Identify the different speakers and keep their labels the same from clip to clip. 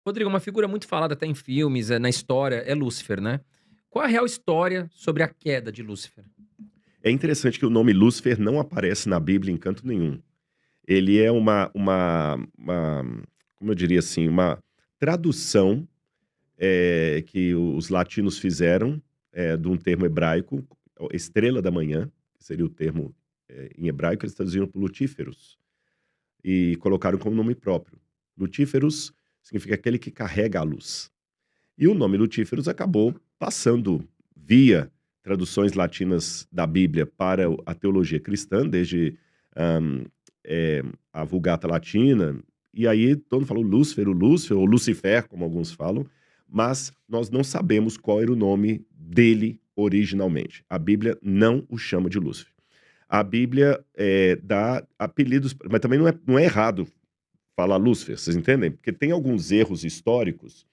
Speaker 1: Rodrigo, uma figura muito falada até em filmes, na história, é Lúcifer, né. Qual a real história sobre a queda de Lúcifer?
Speaker 2: É interessante que o nome Lúcifer não aparece na Bíblia em canto nenhum. Ele é uma como eu diria assim, uma tradução, que os latinos fizeram, de um termo hebraico, estrela da manhã, que seria o termo, em hebraico, eles traduziram por Lutíferos, e colocaram como nome próprio. Lutíferos significa aquele que carrega a luz. E o nome Lutíferos acabou passando via traduções latinas da Bíblia para a teologia cristã, desde hã, a Vulgata Latina, e aí todo mundo falou Lúcifer, o Lúcifer, ou Lucifer, como alguns falam, mas nós não sabemos qual era o nome dele originalmente. A Bíblia não o chama de Lúcifer. A Bíblia, dá apelidos, mas também não é errado falar Lúcifer, vocês entendem? Porque tem alguns erros históricos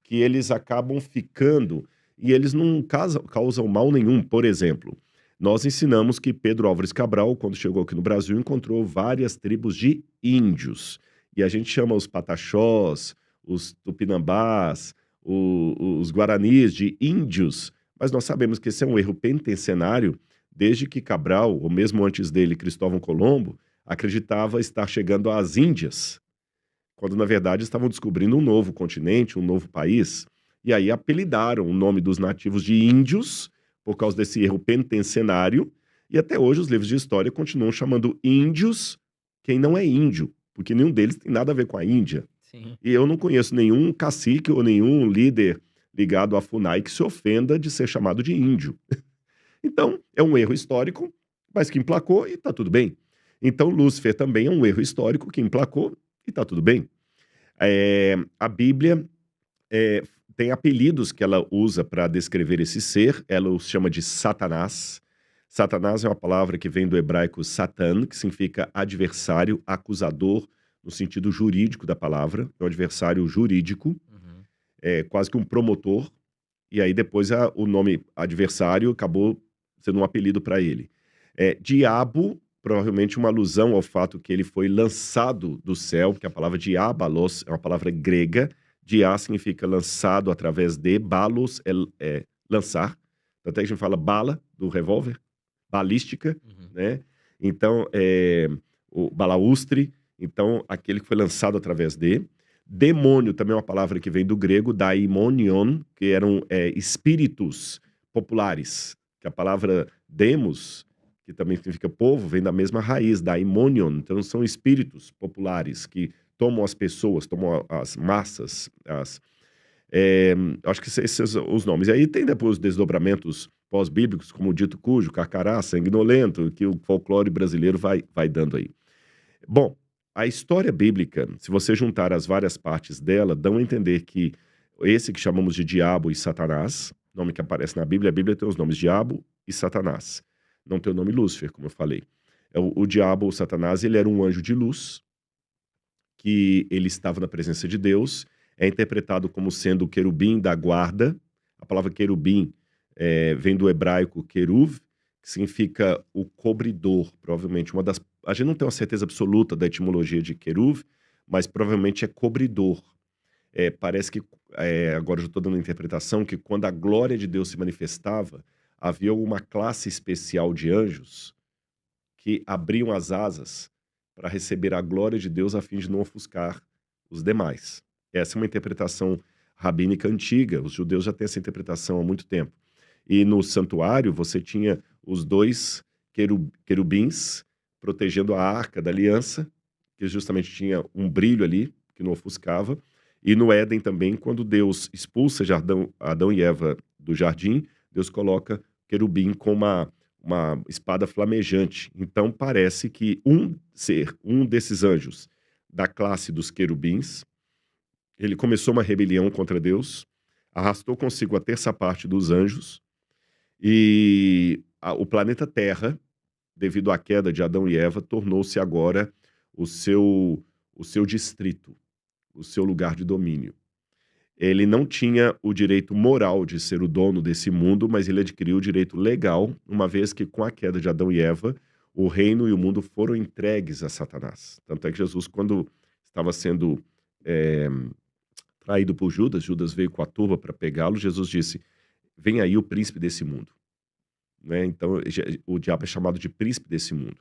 Speaker 2: que eles acabam ficando e eles não causam mal nenhum. Por exemplo, nós ensinamos que Pedro Álvares Cabral, quando chegou aqui no Brasil, encontrou várias tribos de índios. E a gente chama os pataxós, os tupinambás, os guaranis de índios. Mas nós sabemos que esse é um erro pentencenário, desde que Cabral, ou mesmo antes dele, Cristóvão Colombo, acreditava estar chegando às Índias, quando na verdade estavam descobrindo um novo continente, um novo país. E aí apelidaram o nome dos nativos de índios, por causa desse erro pentencenário, e até hoje os livros de história continuam chamando índios quem não é índio, porque nenhum deles tem nada a ver com a Índia.
Speaker 1: Sim.
Speaker 2: E eu não conheço nenhum cacique ou nenhum líder ligado à FUNAI que se ofenda de ser chamado de índio. Então, é um erro histórico, mas que emplacou e está tudo bem. Então, Lúcifer também é um erro histórico que emplacou e está tudo bem. A Bíblia, eh, tem apelidos que ela usa para descrever esse ser, ela os chama de Satanás. Satanás é uma palavra que vem do hebraico Satan, que significa adversário, acusador, no sentido jurídico da palavra, é um adversário jurídico,
Speaker 1: Uhum.
Speaker 2: é quase que um promotor, e aí depois o nome adversário acabou sendo um apelido para ele. Diabo, provavelmente uma alusão ao fato que ele foi lançado do céu, porque a palavra diabalos é uma palavra grega. Dia significa lançado através de, balos é lançar. Até que a gente fala bala do revólver, balística,
Speaker 1: Uhum.
Speaker 2: né? Então, o balaustre, então aquele que foi lançado através de. Demônio também é uma palavra que vem do grego, daimonion, que eram espíritos populares, que a palavra demos, que também significa povo, vem da mesma raiz, daimonion. Então são espíritos populares que tomam as pessoas, tomam as massas, acho que esses são os nomes. E aí tem depois os desdobramentos pós-bíblicos, como o dito cujo, carcará, sanguinolento, que o folclore brasileiro vai dando aí. Bom, a história bíblica, se você juntar as várias partes dela, dão a entender que esse que chamamos de diabo e Satanás, nome que aparece na Bíblia, a Bíblia tem os nomes diabo e Satanás. Não tem o nome Lúcifer, como eu falei. O diabo, o Satanás, ele era um anjo de luz, que ele estava na presença de Deus, é interpretado como sendo o querubim da guarda. A palavra querubim vem do hebraico queruv, que significa o cobridor, provavelmente uma das... A gente não tem uma certeza absoluta da etimologia de queruv, mas provavelmente é cobridor. Parece que, agora eu já estou dando uma interpretação, que quando a glória de Deus se manifestava, havia uma classe especial de anjos que abriam as asas para receber a glória de Deus a fim de não ofuscar os demais. Essa é uma interpretação rabínica antiga, os judeus já têm essa interpretação há muito tempo. E no santuário você tinha os dois querubins protegendo a arca da aliança, que justamente tinha um brilho ali, que não ofuscava. E no Éden também, quando Deus expulsa Adão e Eva do jardim, Deus coloca querubim com uma espada flamejante. Então parece que um desses anjos da classe dos querubins, ele começou uma rebelião contra Deus, arrastou consigo a terça parte dos anjos e o planeta Terra, devido à queda de Adão e Eva, tornou-se agora o seu distrito, o seu lugar de domínio. Ele não tinha o direito moral de ser o dono desse mundo, mas ele adquiriu o direito legal, uma vez que com a queda de Adão e Eva, o reino e o mundo foram entregues a Satanás. Tanto é que Jesus, quando estava sendo eh, traído por Judas, Judas veio com a turba para pegá-lo, Jesus disse, vem aí o príncipe desse mundo. Né? Então, o diabo é chamado de príncipe desse mundo.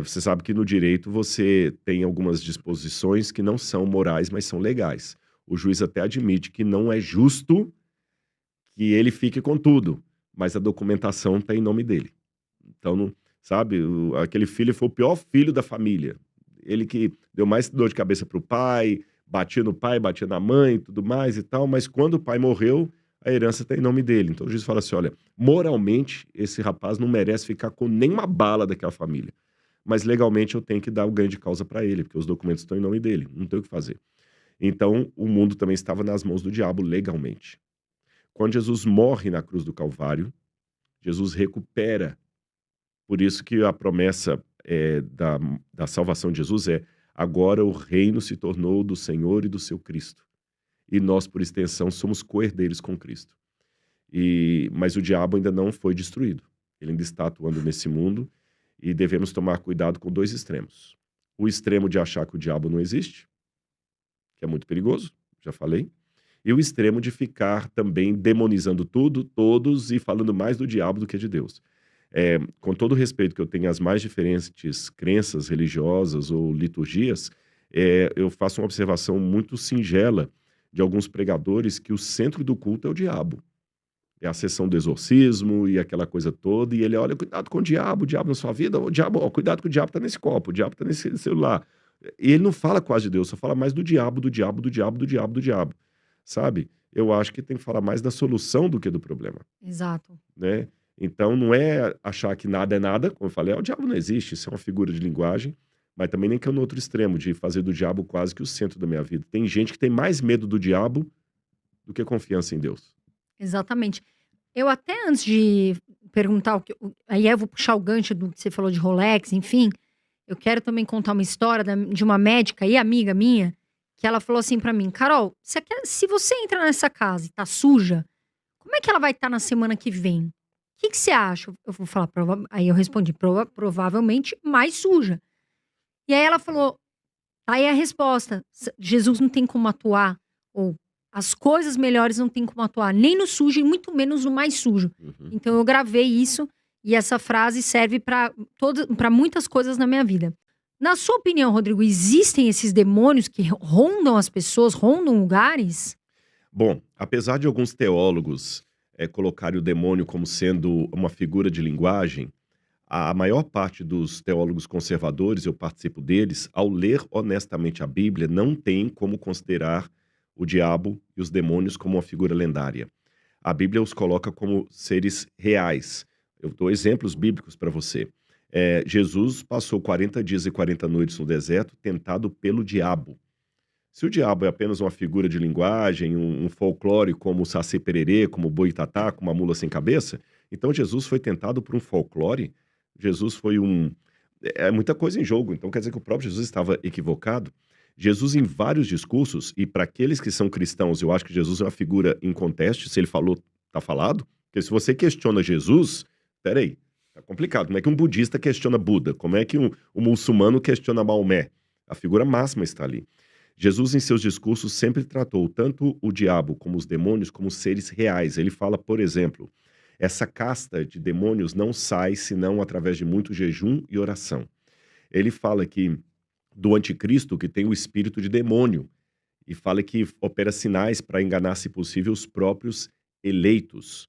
Speaker 2: Você sabe que no direito você tem algumas disposições que não são morais, mas são legais. O juiz até admite que não é justo que ele fique com tudo, mas a documentação está em nome dele. Então, não, sabe, aquele filho foi o pior filho da família. Ele que deu mais dor de cabeça para o pai, batia no pai, batia na mãe, tudo mais e tal, mas quando o pai morreu, a herança está em nome dele. Então o juiz fala assim, olha, moralmente esse rapaz não merece ficar com nenhuma bala daquela família. Mas legalmente eu tenho que dar o ganho de causa para ele, porque os documentos estão em nome dele, não tem o que fazer. Então o mundo também estava nas mãos do diabo legalmente. Quando Jesus morre na cruz do Calvário, Jesus recupera. Por isso que a promessa da salvação de Jesus é agora o reino se tornou do Senhor e do seu Cristo. E nós, por extensão, somos co-herdeiros com Cristo. Mas o diabo ainda não foi destruído. Ele ainda está atuando nesse mundo e devemos tomar cuidado com dois extremos. O extremo de achar que o diabo não existe, que é muito perigoso, já falei. E o extremo de ficar também demonizando tudo, todos e falando mais do diabo do que de Deus. Com todo o respeito que eu tenho às mais diferentes crenças religiosas ou liturgias, eu faço uma observação muito singela de alguns pregadores que o centro do culto é o diabo. É a sessão do exorcismo e aquela coisa toda, e ele olha, cuidado com o diabo na sua vida, o diabo, cuidado que o diabo está nesse copo, o diabo está nesse celular. E ele não fala quase de Deus, só fala mais do diabo, do diabo, do diabo, do diabo, do diabo. Sabe? Eu acho que tem que falar mais da solução do que do problema.
Speaker 3: Exato.
Speaker 2: Né? Então não é achar que nada é nada, como eu falei, o diabo não existe, isso é uma figura de linguagem, mas também nem que é no outro extremo, de fazer do diabo quase que o centro da minha vida. Tem gente que tem mais medo do diabo do que confiança em Deus.
Speaker 3: Exatamente. Eu até antes de perguntar, aí eu vou puxar o gancho do que você falou de Rolex, enfim, eu quero também contar uma história de uma médica e amiga minha, que ela falou assim pra mim, Carol, se você entra nessa casa e tá suja, como é que ela vai estar na semana que vem? O que você acha? Eu vou falar, aí eu respondi, provavelmente mais suja. E aí ela falou, aí a resposta, Jesus não tem como atuar, ou as coisas melhores não tem como atuar, nem no sujo e muito menos no mais sujo. Então eu gravei isso e essa frase serve para muitas coisas na minha vida. Na sua opinião, Rodrigo, existem esses demônios que rondam as pessoas, rondam lugares?
Speaker 2: Bom, apesar de alguns teólogos colocarem o demônio como sendo uma figura de linguagem, a maior parte dos teólogos conservadores, eu participo deles, ao ler honestamente a Bíblia, não tem como considerar o diabo e os demônios como uma figura lendária. A Bíblia os coloca como seres reais. Eu dou exemplos bíblicos para você. Jesus passou 40 dias e 40 noites no deserto, tentado pelo diabo. Se o diabo é apenas uma figura de linguagem, um folclore como o Saci Pererê, como o Boitatá, como a mula sem cabeça, então Jesus foi tentado por um folclore. Jesus foi muita coisa em jogo, então quer dizer que o próprio Jesus estava equivocado. Jesus, em vários discursos, e para aqueles que são cristãos, eu acho que Jesus é uma figura inconteste, se ele falou, tá falado. Porque se você questiona Jesus, peraí, tá complicado. Como é que um budista questiona Buda? Como é que um muçulmano questiona Maomé? A figura máxima está ali. Jesus, em seus discursos, sempre tratou tanto o diabo como os demônios como seres reais. Ele fala, por exemplo, essa casta de demônios não sai senão através de muito jejum e oração. Ele fala que do anticristo que tem o espírito de demônio e fala que opera sinais para enganar, se possível, os próprios eleitos.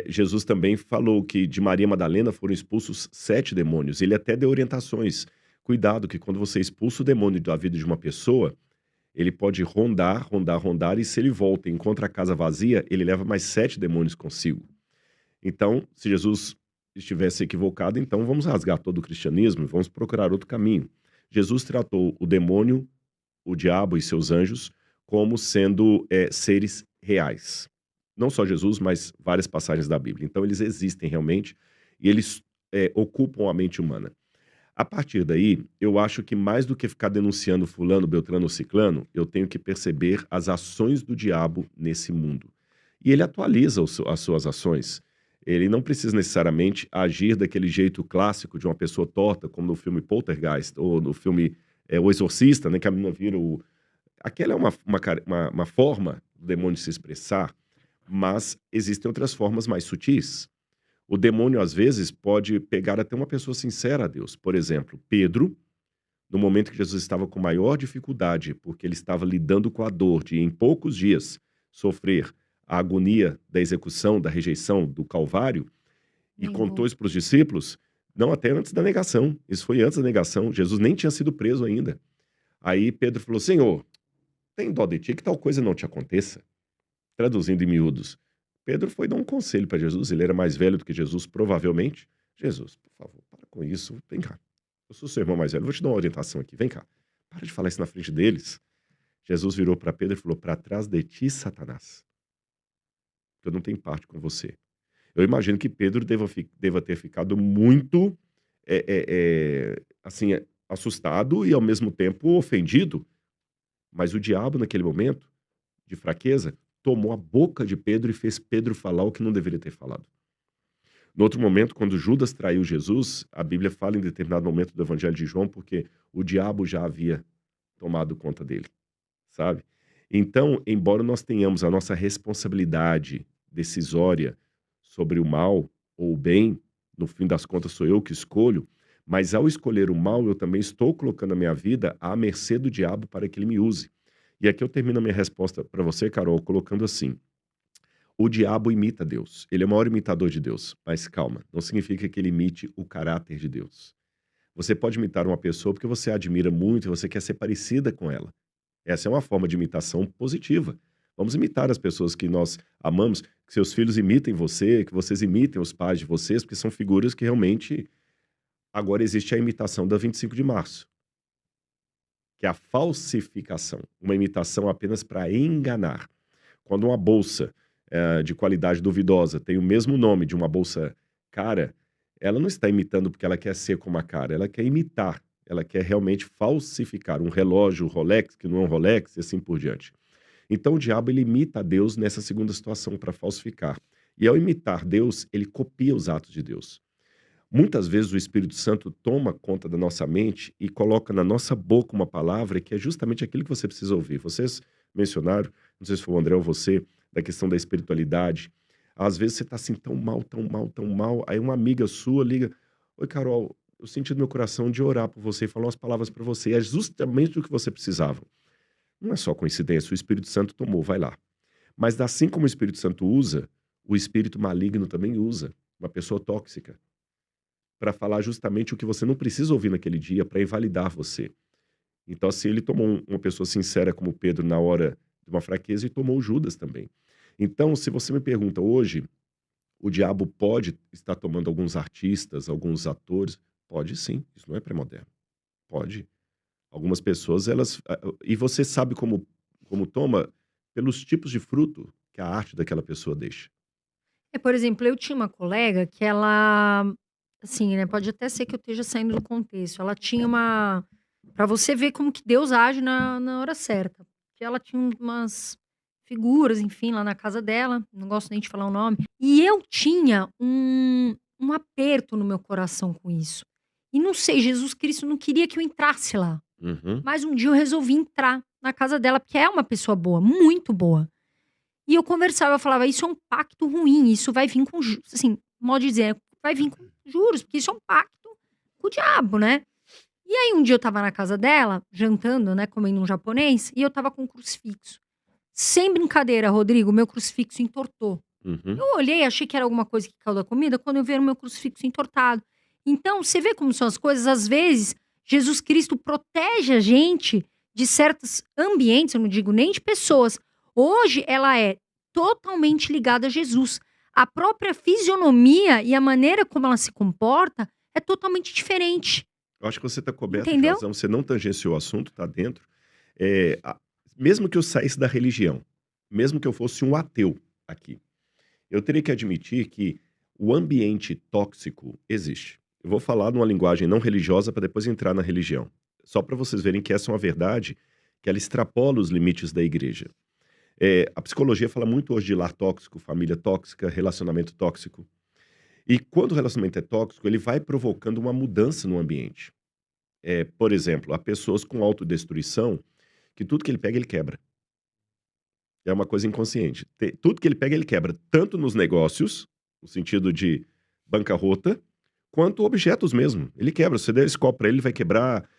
Speaker 2: Jesus também falou que de Maria Madalena foram expulsos 7 demônios. Ele até deu orientações. Cuidado que quando você expulsa o demônio da vida de uma pessoa, ele pode rondar, e se ele volta e encontra a casa vazia, ele leva mais 7 demônios consigo. Então, se Jesus estivesse equivocado, então vamos rasgar todo o cristianismo e vamos procurar outro caminho. Jesus tratou o demônio, o diabo e seus anjos como sendo seres reais. Não só Jesus, mas várias passagens da Bíblia. Então eles existem realmente e eles ocupam a mente humana. A partir daí, eu acho que mais do que ficar denunciando fulano, beltrano ou ciclano, eu tenho que perceber as ações do diabo nesse mundo. E ele atualiza as suas ações. Ele não precisa necessariamente agir daquele jeito clássico de uma pessoa torta, como no filme Poltergeist, ou no filme O Exorcista, né, que a menina vira Aquela é uma forma do demônio se expressar, mas existem outras formas mais sutis. O demônio, às vezes, pode pegar até uma pessoa sincera a Deus. Por exemplo, Pedro, no momento que Jesus estava com maior dificuldade, porque ele estava lidando com a dor de, em poucos dias, sofrer a agonia da execução, da rejeição, do Calvário, e contou
Speaker 3: Negou.
Speaker 2: isso para os discípulos, não até antes da negação. Isso foi antes da negação. Jesus nem tinha sido preso ainda. Aí Pedro falou: Senhor, tem dó de ti que tal coisa não te aconteça. Traduzindo em miúdos. Pedro foi dar um conselho para Jesus. Ele era mais velho do que Jesus, provavelmente. Jesus, por favor, para com isso. Vem cá. Eu sou seu irmão mais velho. Vou te dar uma orientação aqui. Vem cá. Para de falar isso na frente deles. Jesus virou para Pedro e falou: para trás de ti, Satanás. Que eu não tenho parte com você. Eu imagino que Pedro deva ter ficado muito assim, assustado e, ao mesmo tempo, ofendido. Mas o diabo, naquele momento de fraqueza, tomou a boca de Pedro e fez Pedro falar o que não deveria ter falado. No outro momento, quando Judas traiu Jesus, a Bíblia fala em determinado momento do Evangelho de João, porque o diabo já havia tomado conta dele, sabe? Então, embora nós tenhamos a nossa responsabilidade decisória sobre o mal ou o bem, no fim das contas sou eu que escolho, mas ao escolher o mal, eu também estou colocando a minha vida à mercê do diabo para que ele me use. E aqui eu termino a minha resposta para você, Carol, colocando assim: o diabo imita Deus. Ele é o maior imitador de Deus. Mas calma, não significa que ele imite o caráter de Deus. Você pode imitar uma pessoa porque você a admira muito e você quer ser parecida com ela. Essa é uma forma de imitação positiva. Vamos imitar as pessoas que nós amamos, que seus filhos imitem você, que vocês imitem os pais de vocês, porque são figuras que realmente... Agora existe a imitação da 25 de março, que é a falsificação, uma imitação apenas para enganar. Quando uma bolsa de qualidade duvidosa tem o mesmo nome de uma bolsa cara, ela não está imitando porque ela quer ser como a cara, ela quer imitar, ela quer realmente falsificar um relógio Rolex, que não é um Rolex, e assim por diante. Então o diabo, ele imita a Deus nessa segunda situação para falsificar. E ao imitar Deus, ele copia os atos de Deus. Muitas vezes o Espírito Santo toma conta da nossa mente e coloca na nossa boca uma palavra que é justamente aquilo que você precisa ouvir. Vocês mencionaram, não sei se foi o André ou você, da questão da espiritualidade. Às vezes você está assim tão mal, tão mal, tão mal. Aí uma amiga sua liga: oi, Carol, eu senti no meu coração de orar por você e falar umas palavras para você. É justamente o que você precisava. Não é só coincidência, o Espírito Santo tomou, vai lá. Mas assim como o Espírito Santo usa, o espírito maligno também usa. Uma pessoa tóxica, para falar justamente o que você não precisa ouvir naquele dia, para invalidar você. Então, assim, ele tomou uma pessoa sincera como Pedro na hora de uma fraqueza e tomou Judas também. Então, se você me pergunta hoje, o diabo pode estar tomando alguns artistas, alguns atores? Pode sim, isso não é pré-moderno. Pode. Algumas pessoas, elas... E você sabe como toma? Pelos tipos de fruto que a arte daquela pessoa deixa.
Speaker 3: Por exemplo, eu tinha uma colega que ela, assim, né, pode até ser que eu esteja saindo do contexto. Ela tinha uma... Pra você ver como que Deus age na hora certa. Que ela tinha umas figuras, enfim, lá na casa dela. Não gosto nem de falar o nome. E eu tinha um aperto no meu coração com isso. E não sei, Jesus Cristo não queria que eu entrasse lá.
Speaker 2: Uhum.
Speaker 3: Mas um dia eu resolvi entrar na casa dela, porque é uma pessoa boa, muito boa. E eu conversava, eu falava: isso é um pacto ruim, isso vai vir com, assim, modo de dizer, vai vir com juros, porque isso é um pacto com o diabo, né? E aí um dia eu tava na casa dela, jantando, né, comendo um japonês, e eu tava com um crucifixo. Sem brincadeira, Rodrigo, meu crucifixo entortou.
Speaker 2: Uhum.
Speaker 3: Eu olhei, achei que era alguma coisa que caiu da comida, quando eu vi era o meu crucifixo entortado. Então, você vê como são as coisas, às vezes, Jesus Cristo protege a gente de certos ambientes, eu não digo nem de pessoas. Hoje, ela é totalmente ligada a Jesus. A própria fisionomia e a maneira como ela se comporta é totalmente diferente.
Speaker 2: Eu acho que você está coberto de
Speaker 3: Entendeu?
Speaker 2: razão, você não tangenciou o assunto, está dentro. Mesmo que eu saísse da religião, mesmo que eu fosse um ateu aqui, eu teria que admitir que o ambiente tóxico existe. Eu vou falar numa linguagem não religiosa para depois entrar na religião. Só para vocês verem que essa é uma verdade que ela extrapola os limites da igreja. A psicologia fala muito hoje de lar tóxico, família tóxica, relacionamento tóxico. E quando o relacionamento é tóxico, ele vai provocando uma mudança no ambiente. Por exemplo, há pessoas com autodestruição que tudo que ele pega, ele quebra. É uma coisa inconsciente. Tudo que ele pega, ele quebra. Tanto nos negócios, no sentido de bancarrota, quanto objetos mesmo. Ele quebra. Se você der esse copo pra ele, ele vai quebrar.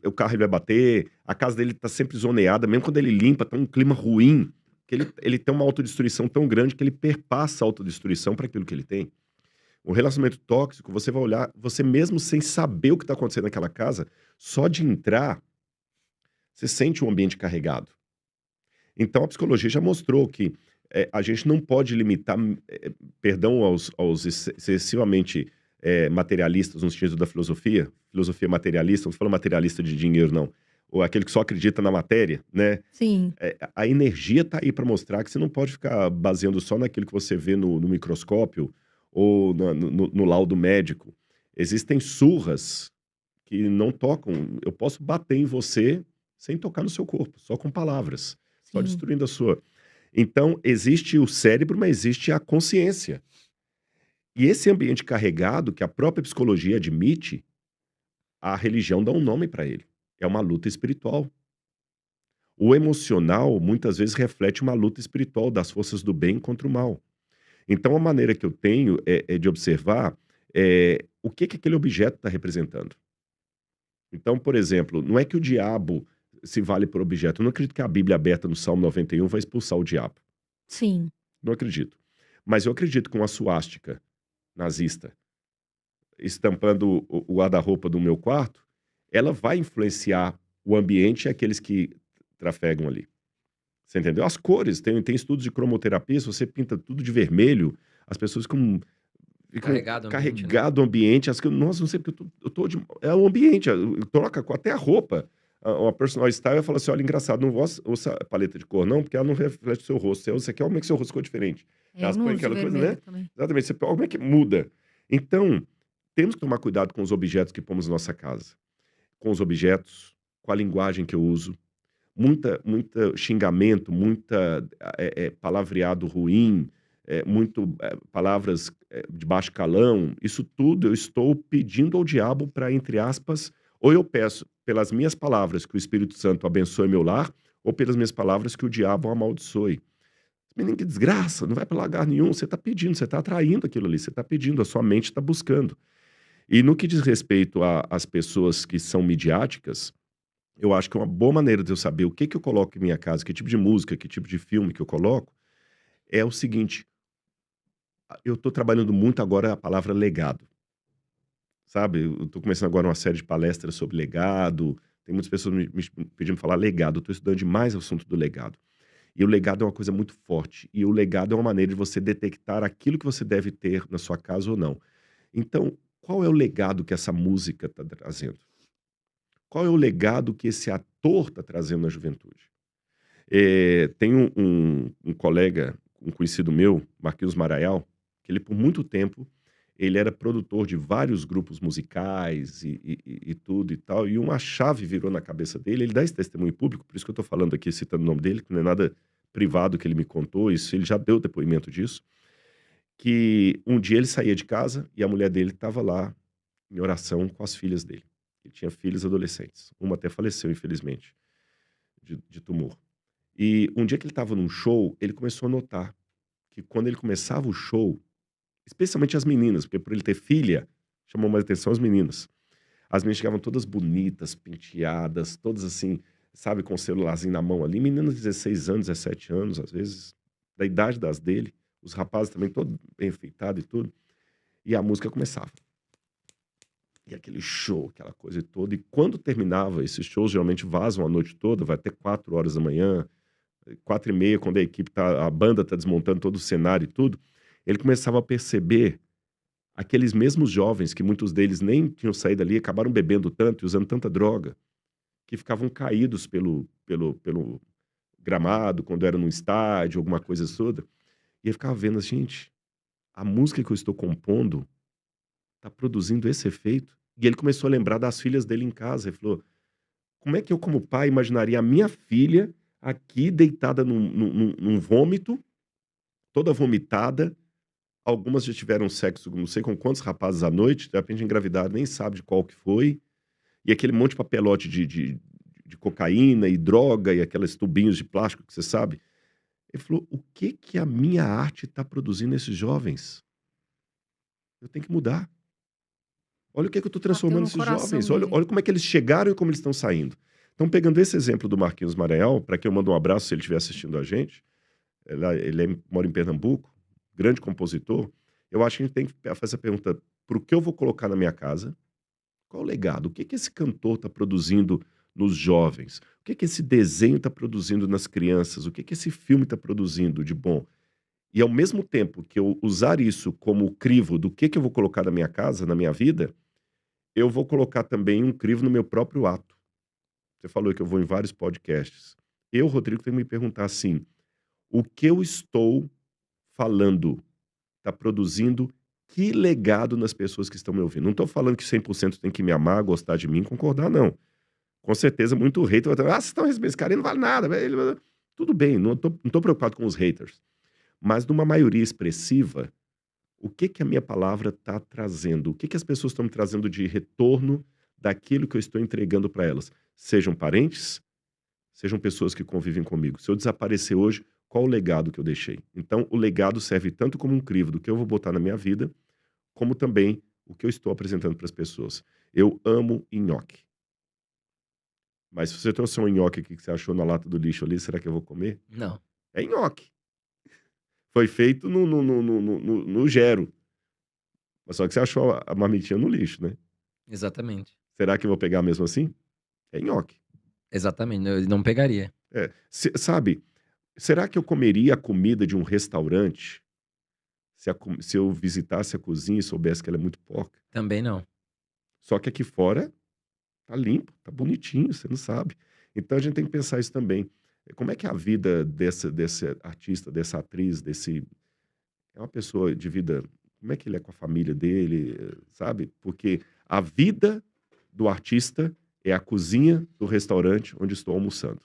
Speaker 2: O carro ele vai bater. A casa dele tá sempre zoneada. Mesmo quando ele limpa, tá um clima ruim. Que ele tem uma autodestruição tão grande que ele perpassa a autodestruição para aquilo que ele tem. Um relacionamento tóxico, você vai olhar, você mesmo sem saber o que tá acontecendo naquela casa, só de entrar, você sente um ambiente carregado. Então, a psicologia já mostrou que a gente não pode limitar, perdão aos excessivamente materialistas no sentido da filosofia materialista, não estou falando materialista de dinheiro, não, ou aquele que só acredita na matéria, né?
Speaker 3: Sim.
Speaker 2: A energia está aí para mostrar que você não pode ficar baseando só naquilo que você vê no microscópio ou no laudo médico. Existem surras que não tocam. Eu posso bater em você sem tocar no seu corpo, só com palavras. Só
Speaker 3: Sim.
Speaker 2: destruindo a sua. Então, existe o cérebro, mas existe a consciência. E esse ambiente carregado, que a própria psicologia admite, a religião dá um nome para ele. É uma luta espiritual. O emocional, muitas vezes, reflete uma luta espiritual das forças do bem contra o mal. Então, a maneira que eu tenho de observar o que aquele objeto está representando. Então, por exemplo, não é que o diabo se vale por objeto. Eu não acredito que a Bíblia aberta no Salmo 91 vai expulsar o diabo.
Speaker 3: Sim.
Speaker 2: Não acredito. Mas eu acredito que uma suástica nazista estampando o guarda-roupa do meu quarto, ela vai influenciar o ambiente e aqueles que trafegam ali. Você entendeu? As cores, tem estudos de cromoterapia, se você pinta tudo de vermelho, as pessoas ficam carregado o ambiente. Nossa, não sei porque eu tô de... É o ambiente, troca até a roupa. Uma personal style fala assim, olha, engraçado, não usa paleta de cor não, porque ela não reflete o seu rosto. Você quer como é que seu rosto ficou diferente.
Speaker 3: Eu não uso vermelho, né? Também.
Speaker 2: Exatamente, como é que muda? Então, temos que tomar cuidado com os objetos que pomos na nossa casa. Com os objetos, com a linguagem que eu uso. Muita xingamento, muita palavreado ruim, palavras de baixo calão. Isso tudo eu estou pedindo ao diabo para, entre aspas, ou eu peço pelas minhas palavras que o Espírito Santo abençoe meu lar, ou pelas minhas palavras que o diabo amaldiçoe. Menino, que desgraça, não vai para lugar nenhum. Você está pedindo, você está atraindo aquilo ali, você está pedindo, a sua mente está buscando. E no que diz respeito às pessoas que são midiáticas, eu acho que uma boa maneira de eu saber o que eu coloco em minha casa, que tipo de música, que tipo de filme que eu coloco, é o seguinte: eu estou trabalhando muito agora a palavra legado. Sabe, eu estou começando agora uma série de palestras sobre legado, tem muitas pessoas me pedindo para falar legado, eu estou estudando demais o assunto do legado. E o legado é uma coisa muito forte, e o legado é uma maneira de você detectar aquilo que você deve ter na sua casa ou não. Então, qual é o legado que essa música está trazendo? Qual é o legado que esse ator está trazendo na juventude? Tem um colega, um conhecido meu, Marquinhos Maraial, que ele por muito tempo, ele era produtor de vários grupos musicais e tudo e tal, e uma chave virou na cabeça dele, ele dá esse testemunho público, por isso que eu estou falando aqui, citando o nome dele, que não é nada privado que ele me contou, isso ele já deu depoimento disso, que um dia ele saía de casa e a mulher dele estava lá em oração com as filhas dele. Ele tinha filhos adolescentes. Uma até faleceu, infelizmente, de tumor. E um dia que ele estava num show, ele começou a notar que quando ele começava o show, especialmente as meninas, porque por ele ter filha, chamou mais atenção as meninas. As meninas chegavam todas bonitas, penteadas, todas assim, sabe, com o celularzinho na mão ali. Meninas de 16 anos, 17 anos, às vezes, da idade das dele. Os rapazes também, todo bem enfeitado e tudo. E a música começava. E aquele show, aquela coisa toda. E quando terminava, esses shows geralmente vazam a noite toda, vai até 4 horas da manhã, 4h30, quando a banda tá desmontando todo o cenário e tudo. Ele começava a perceber aqueles mesmos jovens, que muitos deles nem tinham saído ali, acabaram bebendo tanto e usando tanta droga, que ficavam caídos pelo gramado, quando era num estádio, alguma coisa toda. E ele ficava vendo assim, gente, a música que eu estou compondo está produzindo esse efeito. E ele começou a lembrar das filhas dele em casa. Ele falou, como é que eu, como pai, imaginaria a minha filha aqui deitada num vômito, toda vomitada. Algumas já tiveram sexo, não sei com quantos rapazes à noite, de repente engravidaram, nem sabe de qual que foi. E aquele monte de papelote de de cocaína e droga e aqueles tubinhos de plástico que você sabe. Ele falou, o que que a minha arte está produzindo nesses jovens? Eu tenho que mudar. Olha o que que eu estou
Speaker 3: Bateu
Speaker 2: transformando
Speaker 3: no
Speaker 2: esses
Speaker 3: coração
Speaker 2: jovens. Olha,
Speaker 3: dele.
Speaker 2: olha como é que eles chegaram e como eles estão saindo. Então, pegando esse exemplo do Marquinhos Maranhão, para quem eu mando um abraço se ele estiver assistindo a gente, mora em Pernambuco, grande compositor, eu acho que a gente tem que fazer a pergunta, por que eu vou colocar na minha casa? Qual o legado? O que que esse cantor está produzindo nos jovens? O que que esse desenho está produzindo nas crianças? O que que esse filme está produzindo de bom? E ao mesmo tempo que eu usar isso como crivo do que eu vou colocar na minha casa, na minha vida, eu vou colocar também um crivo no meu próprio ato. Você falou que eu vou em vários podcasts. Eu, Rodrigo, tenho que me perguntar assim, o que eu estou falando está produzindo que legado nas pessoas que estão me ouvindo? Não estou falando que 100% tem que me amar, gostar de mim, concordar, não. Com certeza, muito hater vai estar, vocês estão recebendo esse cara, ele não vale nada. Tudo bem, não tô preocupado com os haters. Mas numa maioria expressiva, o que que a minha palavra está trazendo? O que que as pessoas estão me trazendo de retorno daquilo que eu estou entregando para elas? Sejam parentes, sejam pessoas que convivem comigo. Se eu desaparecer hoje, qual o legado que eu deixei? Então, o legado serve tanto como um crivo do que eu vou botar na minha vida, como também o que eu estou apresentando para as pessoas. Eu amo nhoque. Mas se você trouxe um nhoque aqui que você achou na lata do lixo ali, será que eu vou comer?
Speaker 1: Não.
Speaker 2: É nhoque. Foi feito no Gero. Mas só que você achou a marmitinha no lixo, né?
Speaker 1: Exatamente.
Speaker 2: Será que eu vou pegar mesmo assim? É nhoque.
Speaker 1: Exatamente. Eu não pegaria.
Speaker 2: Sabe, será que eu comeria a comida de um restaurante se eu visitasse a cozinha e soubesse que ela é muito porca?
Speaker 1: Também não.
Speaker 2: Só que aqui fora tá limpo, tá bonitinho, você não sabe. Então a gente tem que pensar isso também. Como é que é a vida desse artista, dessa atriz, é uma pessoa de vida, como é que ele é com a família dele, sabe? Porque a vida do artista é a cozinha do restaurante onde estou almoçando.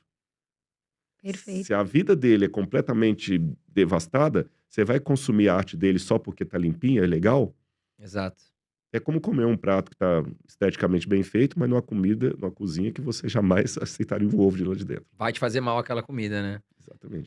Speaker 3: Perfeito.
Speaker 2: Se a vida dele é completamente devastada, você vai consumir a arte dele só porque tá limpinha, é legal?
Speaker 1: Exato.
Speaker 2: É como comer um prato que tá esteticamente bem feito, mas numa cozinha que você jamais aceitaria um ovo de lá de dentro.
Speaker 1: Vai te fazer mal aquela comida, né?
Speaker 2: Exatamente.